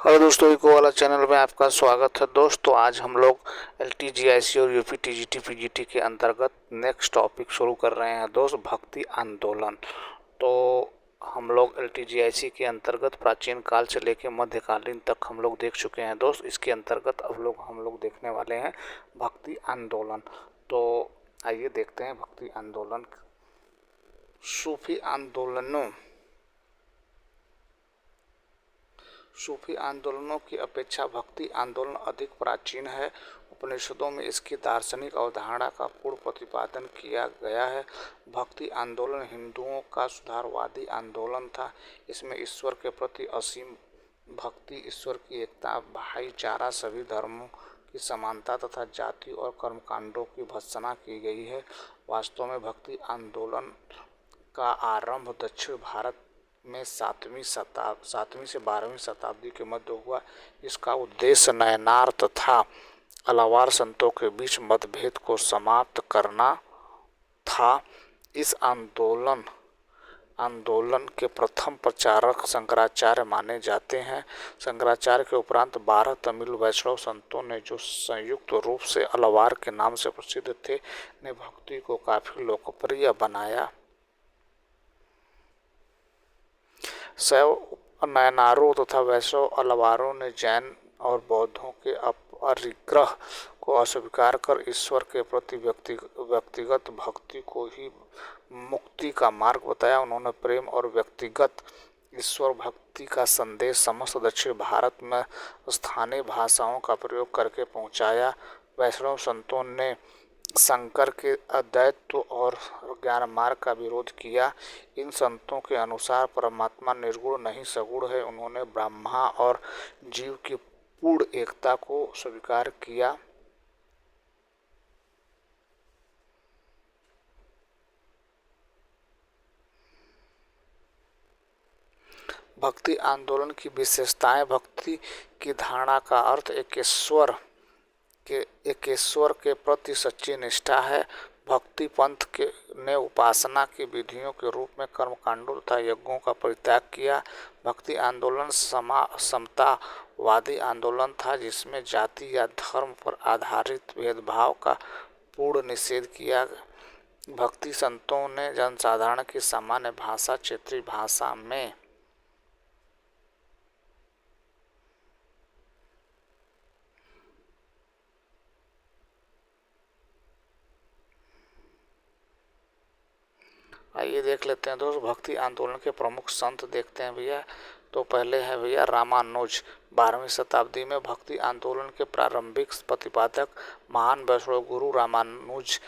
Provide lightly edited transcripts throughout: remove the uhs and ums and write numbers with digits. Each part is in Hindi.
हेलो दोस्तों, इको वाला चैनल में आपका स्वागत है। दोस्तों आज हम लोग एलटीजीआईसी और यूपी टीजीटी पीजीटी के अंतर्गत नेक्स्ट टॉपिक शुरू कर रहे हैं दोस्त, भक्ति आंदोलन। तो हम लोग एलटीजीआईसी के अंतर्गत प्राचीन काल से लेकर मध्यकालीन तक हम लोग देख चुके हैं दोस्त। इसके अंतर्गत अब हम लोग देखने वाले हैं भक्ति आंदोलन। तो आइए देखते हैं भक्ति आंदोलन। सूफी आंदोलनों की अपेक्षा भक्ति आंदोलन अधिक प्राचीन है। उपनिषदों में इसकी दार्शनिक अवधारणा का पूर्ण प्रतिपादन किया गया है। भक्ति आंदोलन हिंदुओं का सुधारवादी आंदोलन था। इसमें ईश्वर के प्रति असीम भक्ति, ईश्वर की एकता, भाईचारा, सभी धर्मों की समानता तथा जाति और कर्मकांडों की भर्त्सना की गई है। वास्तव में भक्ति आंदोलन का आरंभ दक्षिण भारत में 7वीं से 12वीं शताब्दी के मध्य हुआ। इसका उद्देश्य नयनार तथा अलवार संतों के बीच मतभेद को समाप्त करना था। इस आंदोलन के प्रथम प्रचारक शंकराचार्य माने जाते हैं। शंकराचार्य के उपरांत 12 तमिल वैष्णव संतों ने, जो संयुक्त रूप से अलवार के नाम से प्रसिद्ध थे, ने भक्ति को काफी लोकप्रिय बनाया। शैव नयनारों तथा वैष्णव अलवारों ने जैन और बौद्धों के अपरिग्रह को अस्वीकार कर ईश्वर के प्रति व्यक्तिगत भक्ति को ही मुक्ति का मार्ग बताया। उन्होंने प्रेम और व्यक्तिगत ईश्वर भक्ति का संदेश समस्त दक्षिण भारत में स्थानीय भाषाओं का प्रयोग करके पहुंचाया। वैष्णव संतों ने शंकर के अद्वैत और ज्ञान मार्ग का विरोध किया। इन संतों के अनुसार परमात्मा निर्गुण नहीं सगुण है। उन्होंने ब्रह्मा और जीव की पूर्ण एकता को स्वीकार किया। भक्ति आंदोलन की विशेषताएं। भक्ति की धारणा का अर्थ एकेश्वर के प्रति सच्ची निष्ठा है। भक्ति पंथ ने उपासना की विधियों के रूप में कर्मकांडों तथा यज्ञों का परित्याग किया। भक्ति आंदोलन समतावादी आंदोलन था, जिसमें जाति या धर्म पर आधारित भेदभाव का पूर्ण निषेध किया। भक्ति संतों ने जनसाधारण की सामान्य भाषा, क्षेत्रीय भाषा में आइए देख लेते हैं दोस्त भक्ति आंदोलन के प्रमुख संत देखते हैं भैया। तो पहले है भैया रामानुज। 12वीं शताब्दी में भक्ति आंदोलन के प्रारंभिक प्रतिपादक महान वैष्णव गुरु रामानुज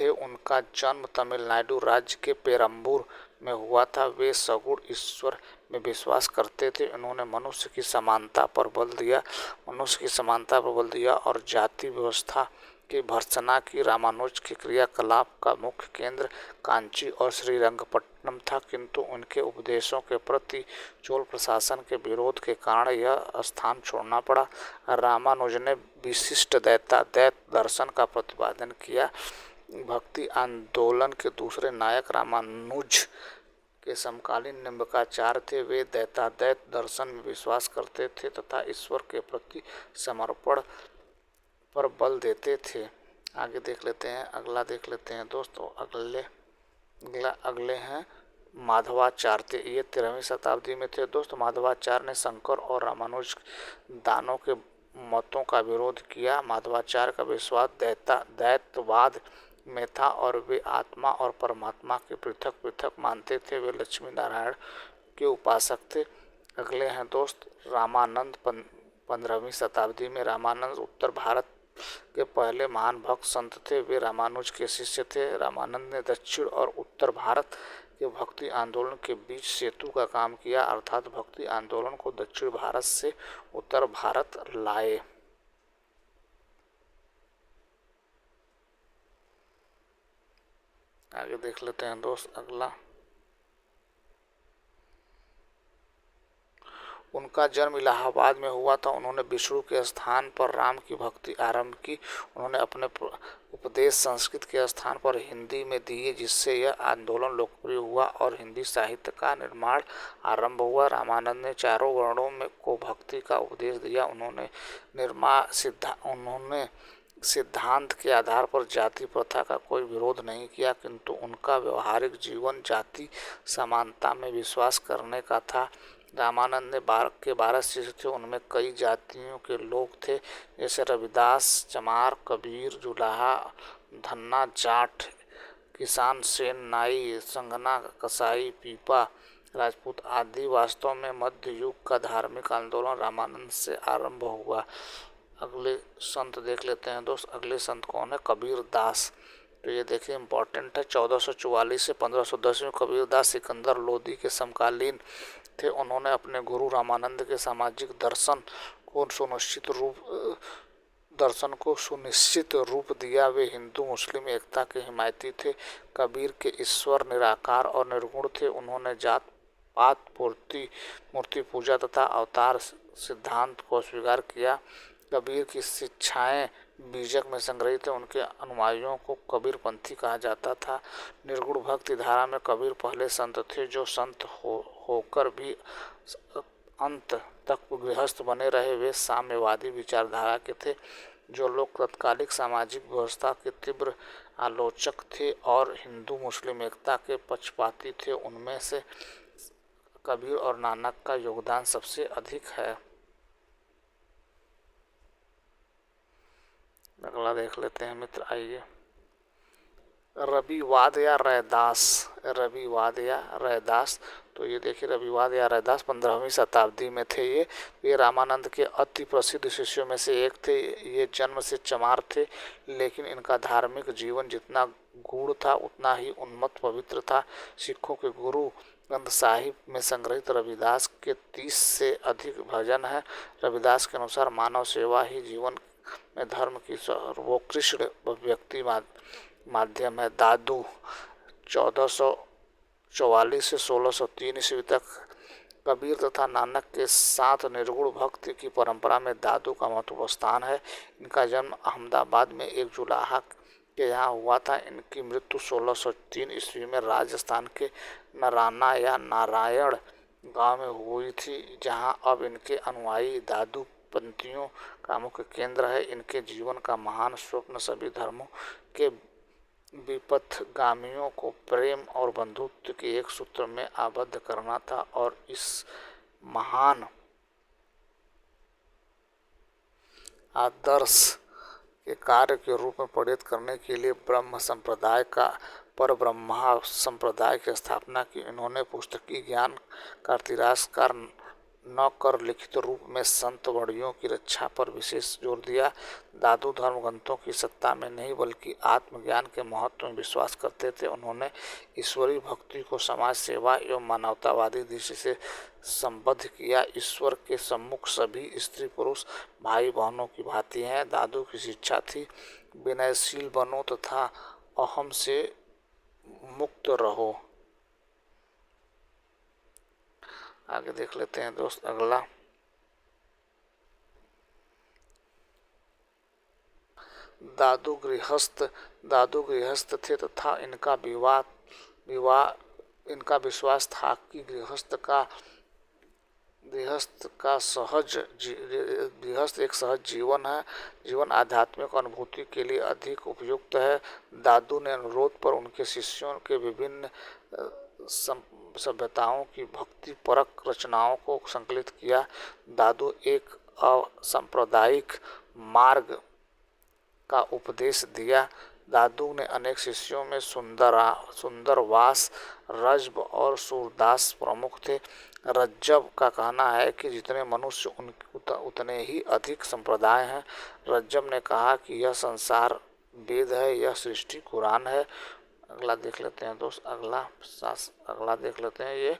थे। उनका जन्म तमिलनाडु राज्य के पेरम्बूर में हुआ था। वे सगुण ईश्वर में विश्वास करते थे। उन्होंने मनुष्य की समानता पर बल दिया और जाति व्यवस्था की भर्त्सना की। रामानुज के क्रियाकलाप का मुख्य केंद्र कांची और श्रीरंगपट्टनम था, किंतु उनके उपदेशों के प्रति चोल प्रशासन के विरोध के कारण यह स्थान छोड़ना पड़ा। रामानुज ने विशिष्ट द्वैत दर्शन का प्रतिपादन किया। भक्ति आंदोलन के दूसरे नायक रामानुज के समकालीन निम्बार्काचार्य थे। वे द्वैत दर्शन में विश्वास करते थे तथा ईश्वर के प्रति समर्पण पर बल देते थे। आगे देख लेते हैं, अगला देख लेते हैं दोस्तों। अगले हैं माधवाचार्य। ये 13वीं शताब्दी में थे दोस्त। माधवाचार्य ने शंकर और रामानुज दानों के मतों का विरोध किया। माधवाचार्य का विश्वास द्वैतवाद में था और वे आत्मा और परमात्मा के पृथक पृथक मानते थे। वे लक्ष्मी नारायण के उपासक थे। अगले हैं दोस्त रामानंद। 15वीं शताब्दी में रामानंद उत्तर भारत के पहले महान भक्त संत थे। वे रामानुज के शिष्य थे। रामानंद ने दक्षिण और उत्तर भारत के भक्ति आंदोलन के बीच सेतु का काम किया, अर्थात भक्ति आंदोलन को दक्षिण भारत से उत्तर भारत लाए। आगे देख लेते हैं दोस्त अगला। उनका जन्म इलाहाबाद में हुआ था। उन्होंने विष्णु के स्थान पर राम की भक्ति आरंभ की। उन्होंने अपने उपदेश संस्कृत के स्थान पर हिंदी में दिए, जिससे यह आंदोलन लोकप्रिय हुआ और हिंदी साहित्य का निर्माण आरंभ हुआ। रामानंद ने चारों वर्णों में को भक्ति का उपदेश दिया। उन्होंने सिद्धांत के आधार पर जाति प्रथा का कोई विरोध नहीं किया, किंतु उनका व्यवहारिक जीवन जाति समानता में विश्वास करने का था। रामानंद ने 12 शिष्य थे। उनमें कई जातियों के लोग थे, जैसे रविदास, चमार, कबीर, जुलाहा, धन्ना, जाट, किसान, सेन, नाई, संगना, कसाई, पीपा, राजपूत आदि। वास्तव में मध्य युग का धार्मिक आंदोलन रामानंद से आरंभ हुआ। अगले संत देख लेते हैं दोस्त। अगले संत कौन है? कबीर दास। तो ये देखिए इम्पोर्टेंट है। 1444 से 1510 में कबीर दास सिकंदर लोदी के समकालीन थे। उन्होंने अपने गुरु रामानंद के सामाजिक दर्शन को सुनिश्चित रूप दिया। वे हिंदू मुस्लिम एकता के हिमायती थे। कबीर के ईश्वर निराकार और निर्गुण थे। उन्होंने जात पात, मूर्ति पूजा तथा अवतार सिद्धांत को अस्वीकार किया। कबीर की शिक्षाएं बीजक में संग्रहित है। उनके अनुयायियों को कबीरपंथी कहा जाता था। निर्गुण भक्ति धारा में कबीर पहले संत थे जो संत होकर भी अंत तक गृहस्थ बने रहे। वे साम्यवादी विचारधारा के थे। जो लोग तत्कालिक सामाजिक व्यवस्था के तीव्र आलोचक थे और हिंदू मुस्लिम एकता के पक्षपाती थे, उनमें से कबीर और नानक का योगदान सबसे अधिक है। अगला देख लेते हैं मित्र, आइए। रविवाद या रैदास। तो ये देखिए रविवाद या रैदास 15वीं शताब्दी में थे। ये रामानंद के अति प्रसिद्ध शिष्यों में से एक थे। ये जन्म से चमार थे, लेकिन इनका धार्मिक जीवन जितना गूढ़ था उतना ही उन्मत्त पवित्र था। सिखों के गुरु ग्रंथ साहिब में संग्रहित रविदास के 30 से अधिक भजन हैं। रविदास के अनुसार मानव सेवा ही जीवन में धर्म की सर्वोत्कृष्ट व्यक्ति माध्यम है। दादू 1444 से 1603 ईस्वी तक। कबीर तथा नानक के साथ निर्गुण भक्ति की परंपरा में दादू का महत्वपूर्ण स्थान है। इनका जन्म अहमदाबाद में एक जुलाहा के यहाँ हुआ था। इनकी मृत्यु 1603 ईस्वी में राजस्थान के नराना या नारायण गांव में हुई थी, जहां अब इनके अनुयायी दादू पंथियों का मुख्य केंद्र है। इनके जीवन का महान स्वप्न सभी धर्मों के विपथगामियों को प्रेम और बंधुत्व के एक सूत्र में आबद्ध करना था और इस महान आदर्श के कार्य के रूप में प्रेरित करने के लिए ब्रह्म संप्रदाय का परब्रह्मा संप्रदाय की स्थापना की। इन्होंने पुस्तकीय ज्ञान का तिरस्कार न कर लिखित रूप में संत वर्णियों की रक्षा पर विशेष जोर दिया। दादू धर्म ग्रंथों की सत्ता में नहीं बल्कि आत्मज्ञान के महत्व में विश्वास करते थे। उन्होंने ईश्वरीय भक्ति को समाज सेवा एवं मानवतावादी दृष्टि से संबद्ध किया। ईश्वर के सम्मुख सभी स्त्री पुरुष भाई बहनों की भांति हैं। दादू की शिक्षा थी, विनयशील बनो तथा अहम से मुक्त रहो। आगे देख लेते हैं दोस्त अगला। दादू गृहस्थ थे तथा इनका विश्वास था कि गृहस्थ एक सहज जीवन आध्यात्मिक अनुभूति के लिए अधिक उपयुक्त है। दादू ने अनुरोध पर उनके शिष्यों के विभिन्न सभ्यताओं की भक्ति परक रचनाओं को संकलित किया। दादू एक असांप्रदायिक मार्ग का उपदेश दिया। दादू ने अनेक शिष्यों में सुंदरवास, रज्ब और सूरदास प्रमुख थे। रज्जब का कहना है कि जितने मनुष्य उतने ही अधिक संप्रदाय हैं। रज्जब ने कहा कि यह संसार वेद है, यह सृष्टि कुरान है। अगला देख लेते हैं दोस्त अगला देख लेते हैं। ये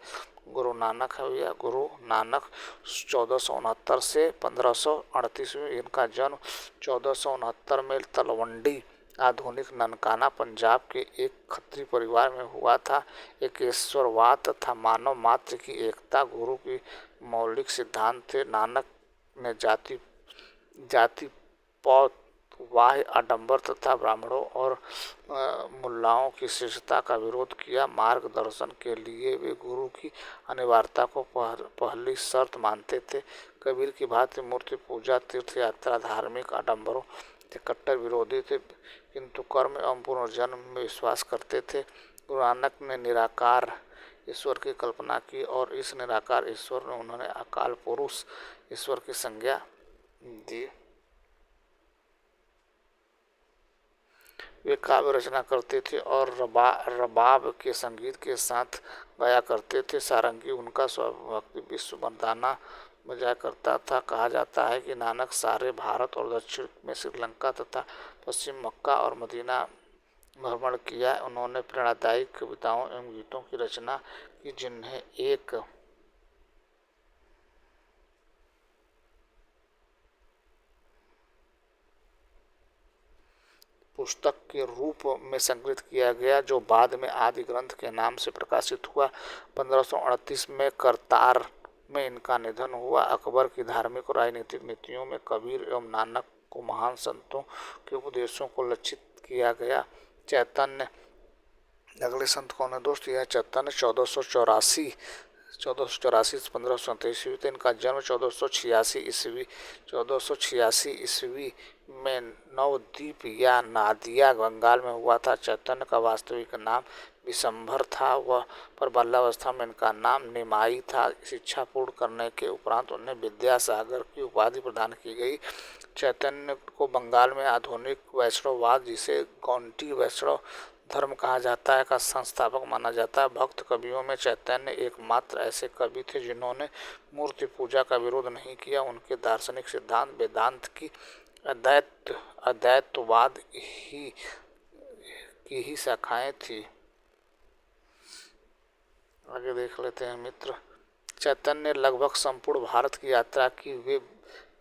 गुरु नानक है भैया। गुरु नानक 1469 से 1538 में। इनका जन्म 1469 में तलवंडी आधुनिक ननकाना पंजाब के एक खत्री परिवार में हुआ था। एकेश्वरवाद तथा मानव मात्र की एकता गुरु की मौलिक सिद्धांत थे। नानक ने जाति पौध वाह्य आडंबर तथा ब्राह्मणों और मुल्लाओं की श्रेष्ठता का विरोध किया। मार्गदर्शन के लिए वे गुरु की अनिवार्यता को पहली शर्त मानते थे। कबीर की भांति मूर्ति पूजा, तीर्थ यात्रा, धार्मिक आडंबरों के कट्टर विरोधी थे, किंतु कर्म एवं पुनर्जन्म में विश्वास करते थे। गुरु नानक ने निराकार ईश्वर की कल्पना की और इस निराकार ईश्वर में उन्होंने अकाल पुरुष ईश्वर की संज्ञा दी। वे काव्य रचना करते थे और रबाब के संगीत के साथ गाया करते थे। सारंगी उनका स्वभक्ति विश्व वंदना बजाया करता था। कहा जाता है कि नानक सारे भारत और दक्षिण में श्रीलंका तथा पश्चिम मक्का और मदीना भ्रमण किया। उन्होंने प्रेरणादायी कविताओं एवं गीतों की रचना की, जिन्हें एक पुस्तक के रूप में संकलित किया गया, जो बाद में आदि ग्रंथ के नाम से प्रकाशित हुआ। 1538 में करतार में इनका निधन हुआ। अकबर की धार्मिक और राजनीतिक नीतियों में कबीर एवं नानक को महान संतों के उपदेशों को लक्षित किया गया। चैतन्य अगले संत कौन है दोस्त? यह चैतन्य 1484 से 1537 ईस्वी थे। इनका जन्म 1486 ईस्वी में नवद्वीप या नादिया बंगाल में हुआ था। चैतन्य का वास्तविक नाम विशंभर था, पर बाल्यावस्था में इनका नाम निमाई था। शिक्षा पूर्ण करने के उपरांत उन्हें विद्यासागर की उपाधि प्रदान की गई। चैतन्य को बंगाल में आधुनिक वैष्णववाद, जिसे गौंडी वैष्णव धर्म कहा जाता है, का संस्थापक माना जाता है। भक्त कवियों में चैतन्य एकमात्र ऐसे कवि थे जिन्होंने मूर्ति पूजा का विरोध नहीं किया। उनके दार्शनिक सिद्धांत वेदांत की अद्वैतवाद की ही शाखाएं थी। आगे देख लेते हैं मित्र। चैतन्य ने लगभग संपूर्ण भारत की यात्रा की। वे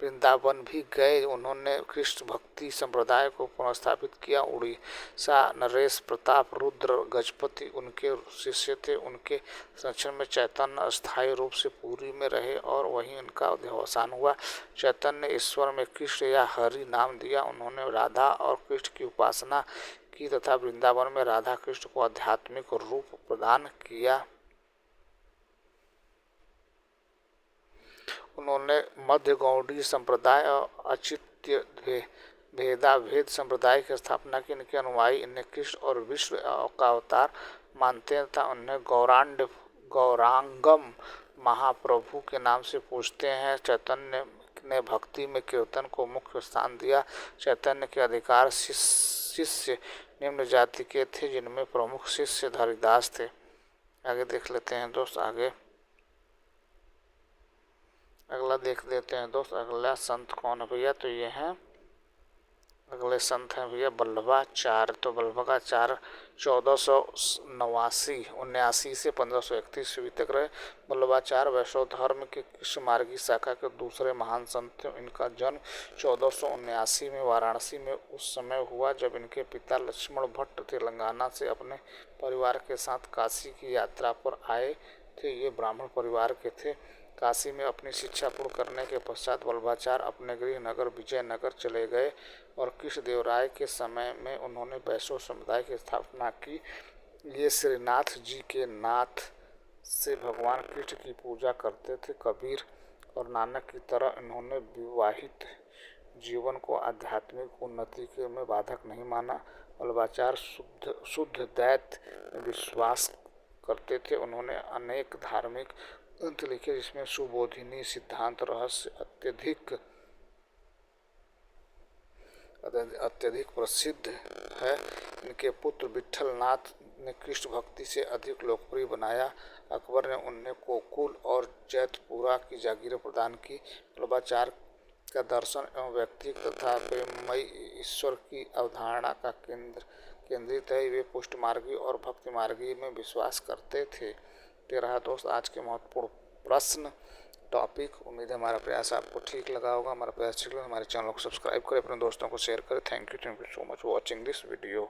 वृंदावन भी गए। उन्होंने कृष्ण भक्ति संप्रदाय को पुनर्स्थापित किया। उड़ीसा नरेश प्रताप रुद्र गजपति उनके शिष्य थे। उनके संरक्षण में चैतन्य अस्थायी रूप से पुरी में रहे और वहीं उनका अवसान हुआ। चैतन्य ने ईश्वर में कृष्ण या हरि नाम दिया। उन्होंने राधा और कृष्ण की उपासना की तथा वृंदावन में राधा कृष्ण को आध्यात्मिक रूप प्रदान किया। उन्होंने मध्य गौड़ी संप्रदाय और अचित्य भेदाभेद संप्रदाय की स्थापना की। इनके अनुयायी इन्हें कृष्ण और विष्णु का अवतार मानते तथा उन्हें गौरांगम महाप्रभु के नाम से पूजते हैं। चैतन्य ने भक्ति में कीर्तन को मुख्य स्थान दिया। चैतन्य के अधिकार शिष्य निम्न जाति के थे, जिनमें प्रमुख शिष्य हरिदास थे। आगे देख लेते हैं दोस्त। अगला देख लेते हैं दोस्त। अगला संत कौन है भैया? तो ये हैं, अगले संत हैं भैया वल्लभाचार्य। तो वल्लभाचार्य 1479 से 1531 ईस्वी तक रहे। वल्लभाचार्य वैष्णव धर्म के कृष्ण मार्गी शाखा के दूसरे महान संत थे। इनका जन्म 1479 में वाराणसी में उस समय हुआ जब इनके पिता लक्ष्मण भट्ट तेलंगाना से अपने परिवार के साथ काशी की यात्रा पर आए थे। ये ब्राह्मण परिवार के थे। काशी में अपनी शिक्षा पूर्ण करने के पश्चात वल्लभाचार्य अपने गृह नगर विजयनगर चले गए और कृष्णदेवराय के समय में उन्होंने वैष्णव समुदाय की स्थापना की। ये श्रीनाथ जी के नाथ से भगवान कृष्ण की पूजा करते थे। कबीर और नानक की तरह इन्होंने विवाहित जीवन को आध्यात्मिक उन्नति के में बाधक नहीं माना। वल्लभाचार्य शुद्ध दैत में विश्वास करते थे। उन्होंने अनेक धार्मिक ग्रंथ लिखे, जिसमें सुबोधिनी सिद्धांत रहस्य अत्यधिक प्रसिद्ध है। इनके पुत्र विठल नाथ ने कृष्ण भक्ति से अधिक लोकप्रिय बनाया। अकबर ने उन्हें कोकुल और जैतपुरा की जागीरें प्रदान की। वल्लभाचार्य का दर्शन एवं व्यक्ति तथा प्रेममयी ईश्वर की अवधारणा का केंद्रित है। वे पुष्ट मार्गी और भक्ति मार्गी में विश्वास करते थे। 13 दोस्त आज के महत्वपूर्ण प्रश्न। टॉपिक। उम्मीद है हमारा प्रयास आपको ठीक लगा होगा। हमारा प्रयास ठीक लगा, हमारे चैनल को सब्सक्राइब करें, अपने दोस्तों को शेयर करें। Thank you so much for watching this video.